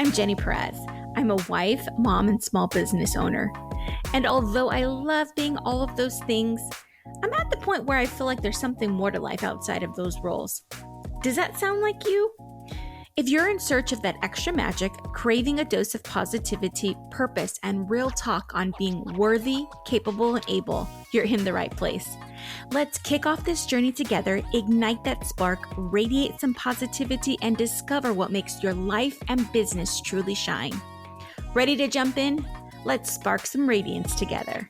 I'm Genny Perez. I'm a wife, mom, and small business owner. And although I love being all of those things, I'm at the point where I feel like there's something more to life outside of those roles. Does that sound like you? If you're in search of that extra magic, craving a dose of positivity, purpose, and real talk on being worthy, capable, and able, you're in the right place. Let's kick off this journey together, ignite that spark, radiate some positivity, and discover what makes your life and business truly shine. Ready to jump in? Let's spark some radiance together.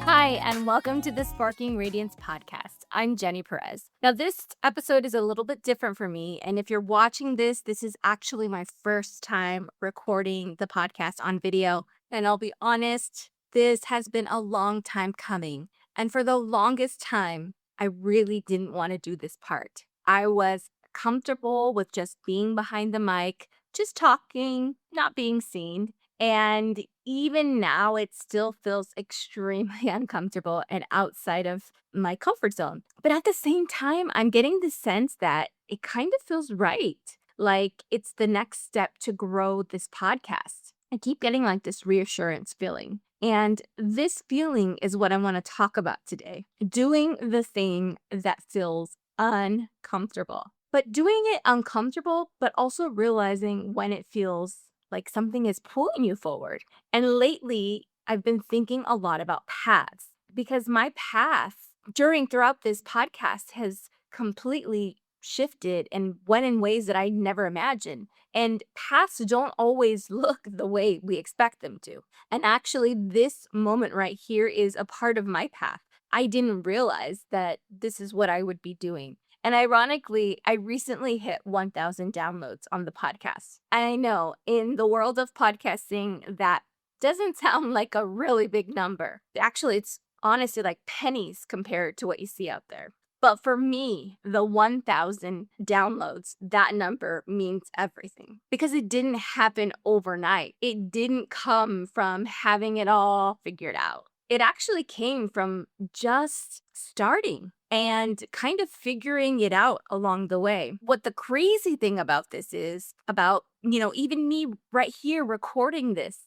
Hi, and welcome to the Sparking Radiance podcast. I'm Genny Perez. Now, this episode is a little bit different for me, and if you're watching this is actually my first time recording the podcast on video. And I'll be honest, this has been a long time coming. And for the longest time, I really didn't want to do this part. I was comfortable with just being behind the mic, just talking, not being seen. And even now, it still feels extremely uncomfortable and outside of my comfort zone. But at the same time, I'm getting the sense that it kind of feels right. Like it's the next step to grow this podcast. I keep getting like this reassurance feeling. And this feeling is what I want to talk about today. Doing the thing that feels uncomfortable. But doing it uncomfortable, but also realizing when it feels like something is pulling you forward. And lately, I've been thinking a lot about paths because my path throughout this podcast has completely shifted and went in ways that I never imagined. And paths don't always look the way we expect them to. And actually, this moment right here is a part of my path. I didn't realize that this is what I would be doing. And ironically, I recently hit 1,000 downloads on the podcast. And I know in the world of podcasting, that doesn't sound like a really big number. Actually, it's honestly like pennies compared to what you see out there. But for me, the 1,000 downloads, that number means everything because it didn't happen overnight. It didn't come from having it all figured out. It actually came from just starting and kind of figuring it out along the way. What the crazy thing about this is about, even me right here recording this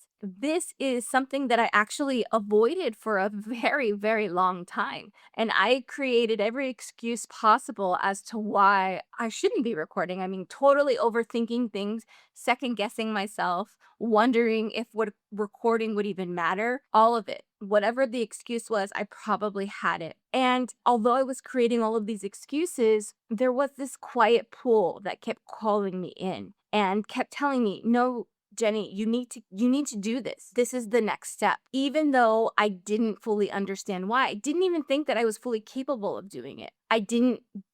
is something that I actually avoided for a very, very long time. And I created every excuse possible as to why I shouldn't be recording. I mean, totally overthinking things, second guessing myself, wondering if what recording would even matter, all of it. Whatever the excuse was, I probably had it. And although I was creating all of these excuses, there was this quiet pull that kept calling me in and kept telling me, no, Genny, you need to do this. This is the next step. Even though I didn't fully understand why, I didn't even think that I was fully capable of doing it. I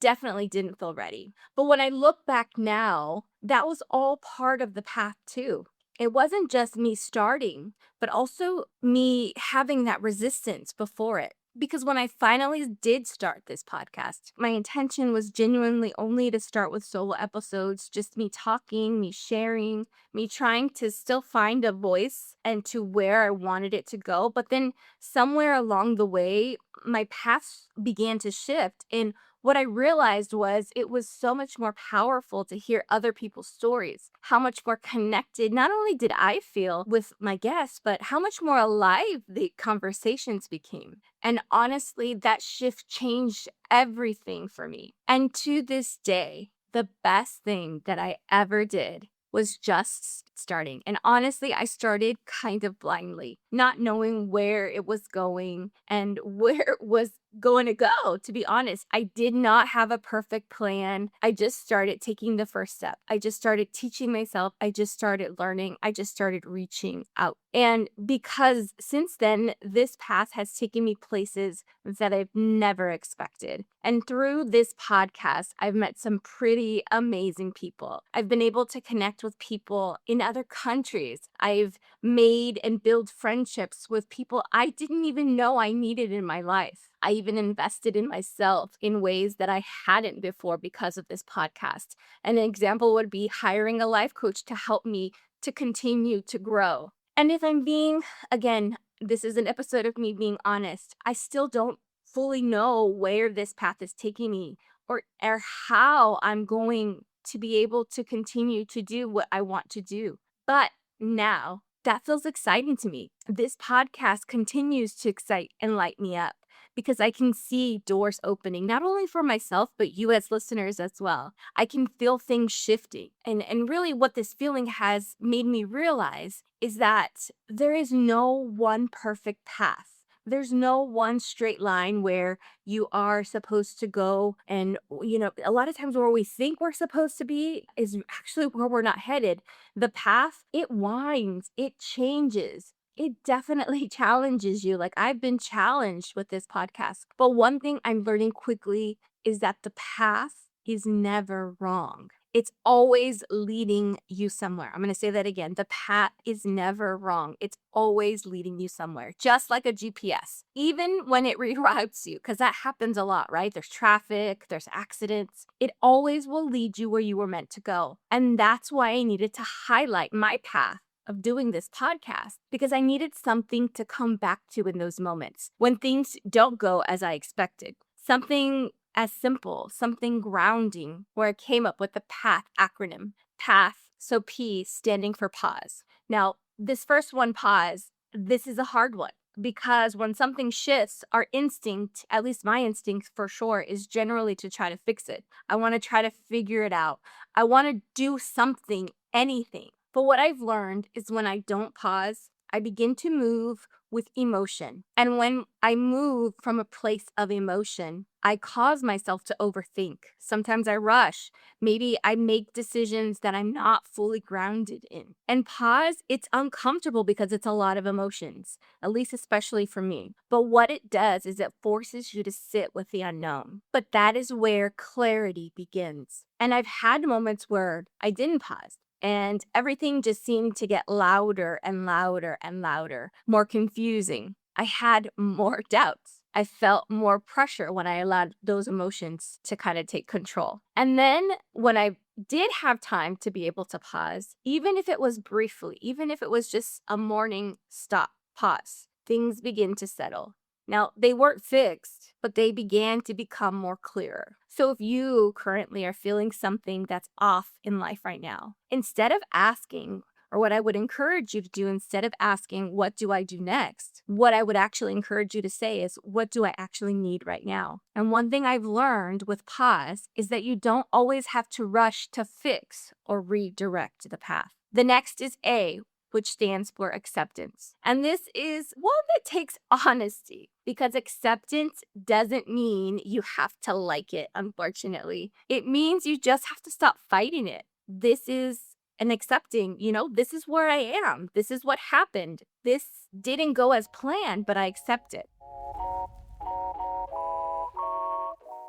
definitely didn't feel ready. But when I look back now, that was all part of the path too. It wasn't just me starting, but also me having that resistance before it. Because when I finally did start this podcast, my intention was genuinely only to start with solo episodes, just me talking, me sharing, me trying to still find a voice and to where I wanted it to go. But then somewhere along the way, my path began to shift. And what I realized was it was so much more powerful to hear other people's stories, how much more connected not only did I feel with my guests, but how much more alive the conversations became. And honestly, that shift changed everything for me. And to this day, the best thing that I ever did was just starting. And honestly, I started kind of blindly, not knowing where it was going and where it was going to go. To be honest, I did not have a perfect plan. I just started taking the first step. I just started teaching myself. I just started learning. I just started reaching out. And because since then, this path has taken me places that I've never expected. And through this podcast, I've met some pretty amazing people. I've been able to connect with people in other countries. I've made and built friendships with people I didn't even know I needed in my life. I even invested in myself in ways that I hadn't before because of this podcast. An example would be hiring a life coach to help me to continue to grow. And if I'm being, again, this is an episode of me being honest, I still don't fully know where this path is taking me or how I'm going to be able to continue to do what I want to do. But now that feels exciting to me. This podcast continues to excite and light me up because I can see doors opening, not only for myself, but you as listeners as well. I can feel things shifting. And really what this feeling has made me realize is that there is no one perfect path. There's no one straight line where you are supposed to go. And, a lot of times where we think we're supposed to be is actually where we're not headed. The path, it winds, it changes. It definitely challenges you. Like I've been challenged with this podcast. But one thing I'm learning quickly is that the path is never wrong. It's always leading you somewhere. I'm going to say that again. The path is never wrong. It's always leading you somewhere, just like a GPS, even when it reroutes you, because that happens a lot, right? There's traffic, there's accidents. It always will lead you where you were meant to go. And that's why I needed to highlight my path of doing this podcast, because I needed something to come back to in those moments when things don't go as I expected. Something as simple, something grounding, where I came up with the PATH acronym. PATH, so P standing for pause. Now, this first one, pause, this is a hard one because when something shifts, our instinct, at least my instinct for sure, is generally to try to fix it. I want to try to figure it out. I want to do something, anything. But what I've learned is when I don't pause, I begin to move with emotion. And when I move from a place of emotion, I cause myself to overthink. Sometimes I rush. Maybe I make decisions that I'm not fully grounded in. And pause, it's uncomfortable because it's a lot of emotions, at least especially for me. But what it does is it forces you to sit with the unknown. But that is where clarity begins. And I've had moments where I didn't pause. And everything just seemed to get louder and louder and louder, more confusing. I had more doubts. I felt more pressure when I allowed those emotions to kind of take control. And then when I did have time to be able to pause, even if it was briefly, even if it was just a morning stop, pause, things begin to settle. Now, they weren't fixed, but they began to become more clearer. So if you currently are feeling something that's off in life right now, instead of asking, or what I would encourage you to do, instead of asking, what do I do next? What I would actually encourage you to say is, what do I actually need right now? And one thing I've learned with pause is that you don't always have to rush to fix or redirect the path. The next is A, which stands for acceptance. And this is one that takes honesty, because acceptance doesn't mean you have to like it, unfortunately. It means you just have to stop fighting it. This is an accepting, this is where I am. This is what happened. This didn't go as planned, but I accept it.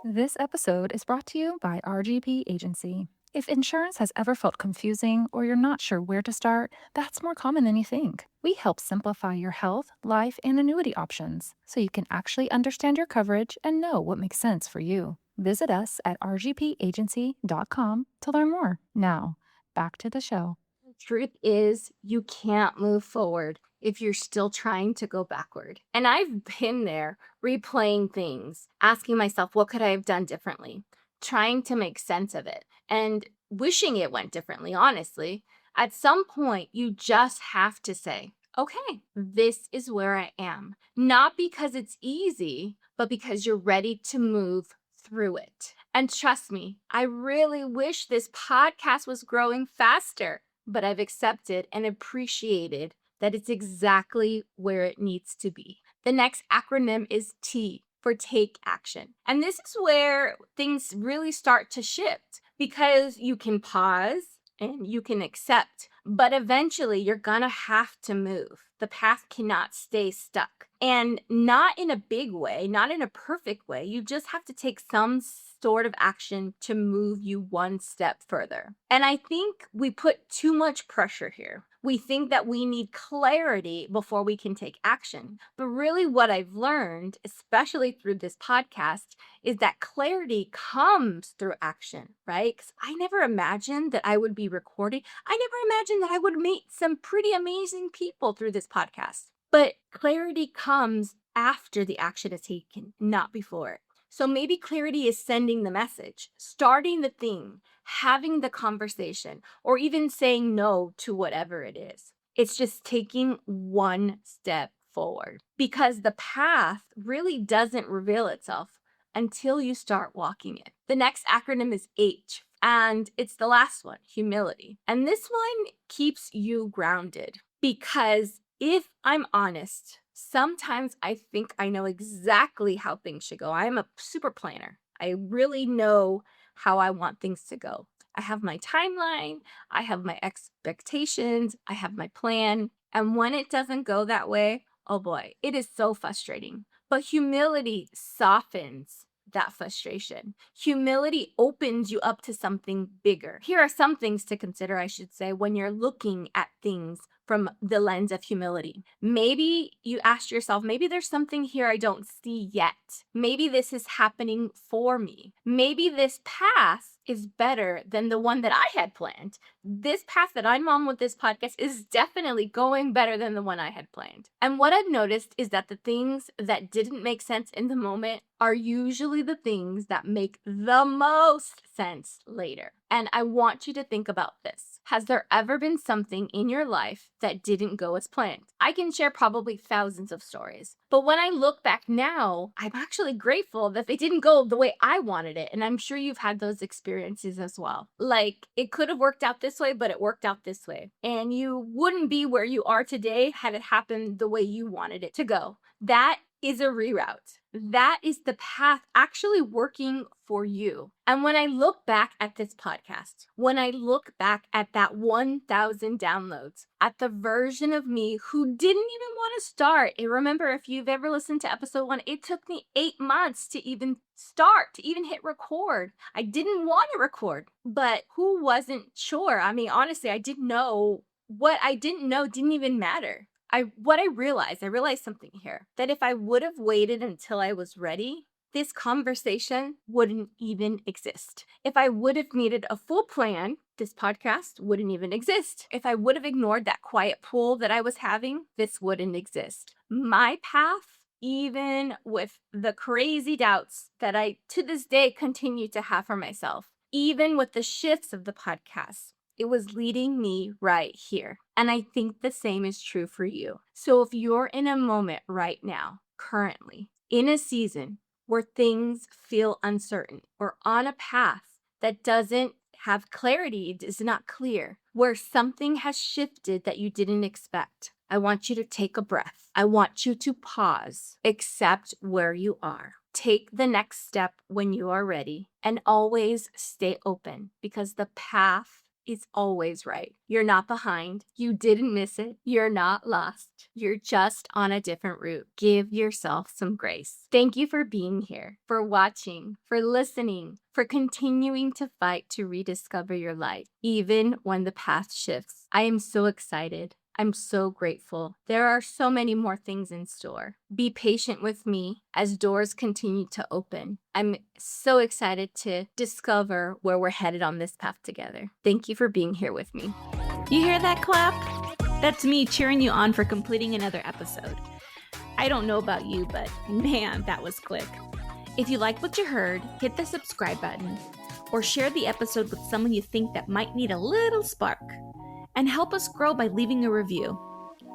This episode is brought to you by RGP Agency. If insurance has ever felt confusing or you're not sure where to start, that's more common than you think. We help simplify your health, life, and annuity options so you can actually understand your coverage and know what makes sense for you. Visit us at rgpagency.com to learn more. Now, back to the show. The truth is, you can't move forward if you're still trying to go backward. And I've been there, replaying things, asking myself, what could I have done differently? Trying to make sense of it and wishing it went differently, honestly. At some point, you just have to say, okay, this is where I am. Not because it's easy, but because you're ready to move through it. And trust me, I really wish this podcast was growing faster, but I've accepted and appreciated that it's exactly where it needs to be. The next acronym is T, for take action. And this is where things really start to shift, because you can pause and you can accept, but eventually you're gonna have to move. The path cannot stay stuck, and not in a big way, not in a perfect way. You just have to take some sort of action to move you one step further. And I think we put too much pressure here. We think that we need clarity before we can take action. But really what I've learned, especially through this podcast, is that clarity comes through action, right? Because I never imagined that I would be recording. I never imagined that I would meet some pretty amazing people through this podcast. But clarity comes after the action is taken, not before. So maybe clarity is sending the message, starting the thing, having the conversation, or even saying no to whatever it is. It's just taking one step forward, because the path really doesn't reveal itself until you start walking it. The next acronym is H, and it's the last one, humility. And this one keeps you grounded, because if I'm honest, sometimes I think I know exactly how things should go. I'm a super planner. I really know how I want things to go. I have my timeline, I have my expectations, I have my plan. And when it doesn't go that way, oh boy, it is so frustrating. But humility softens that frustration. Humility opens you up to something bigger. Here are some things to consider, I should say, when you're looking at things from the lens of humility. Maybe you asked yourself, maybe there's something here I don't see yet. Maybe this is happening for me. Maybe this path is better than the one that I had planned. This path that I'm on with this podcast is definitely going better than the one I had planned. And what I've noticed is that the things that didn't make sense in the moment are usually the things that make the most sense later. And I want you to think about this. Has there ever been something in your life that didn't go as planned? I can share probably thousands of stories, but when I look back now, I'm actually grateful that they didn't go the way I wanted it. And I'm sure you've had those experiences as well. Like, it could have worked out this way, but it worked out this way. And you wouldn't be where you are today had it happened the way you wanted it to go. That is a reroute. That is the path actually working for you. And when I look back at this podcast, when I look back at that 1,000 downloads, at the version of me who didn't even want to start. And remember, if you've ever listened to episode 1, it took me 8 months to even start, to even hit record. I didn't want to record, but who wasn't sure? I mean, honestly, I didn't know. What I didn't know didn't even matter. I realized something here, that if I would have waited until I was ready, this conversation wouldn't even exist. If I would have needed a full plan, this podcast wouldn't even exist. If I would have ignored that quiet pull that I was having, this wouldn't exist. My path, even with the crazy doubts that I to this day continue to have for myself, even with the shifts of the podcast, it was leading me right here. And I think the same is true for you. So if you're in a moment right now, currently, in a season where things feel uncertain, or on a path that doesn't have clarity, is not clear, where something has shifted that you didn't expect, I want you to take a breath. I want you to pause, accept where you are. Take the next step when you are ready, and always stay open, because the path is always right. You're not behind. You didn't miss it. You're not lost. You're just on a different route. Give yourself some grace. Thank you for being here, for watching, for listening, for continuing to fight to rediscover your light, even when the path shifts. I am so excited. I'm so grateful. There are so many more things in store. Be patient with me as doors continue to open. I'm so excited to discover where we're headed on this path together. Thank you for being here with me. You hear that clap? That's me cheering you on for completing another episode. I don't know about you, but man, that was quick. If you like what you heard, hit the subscribe button or share the episode with someone you think that might need a little spark. And help us grow by leaving a review.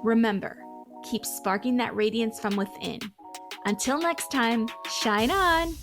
Remember, keep sparking that radiance from within. Until next time, shine on!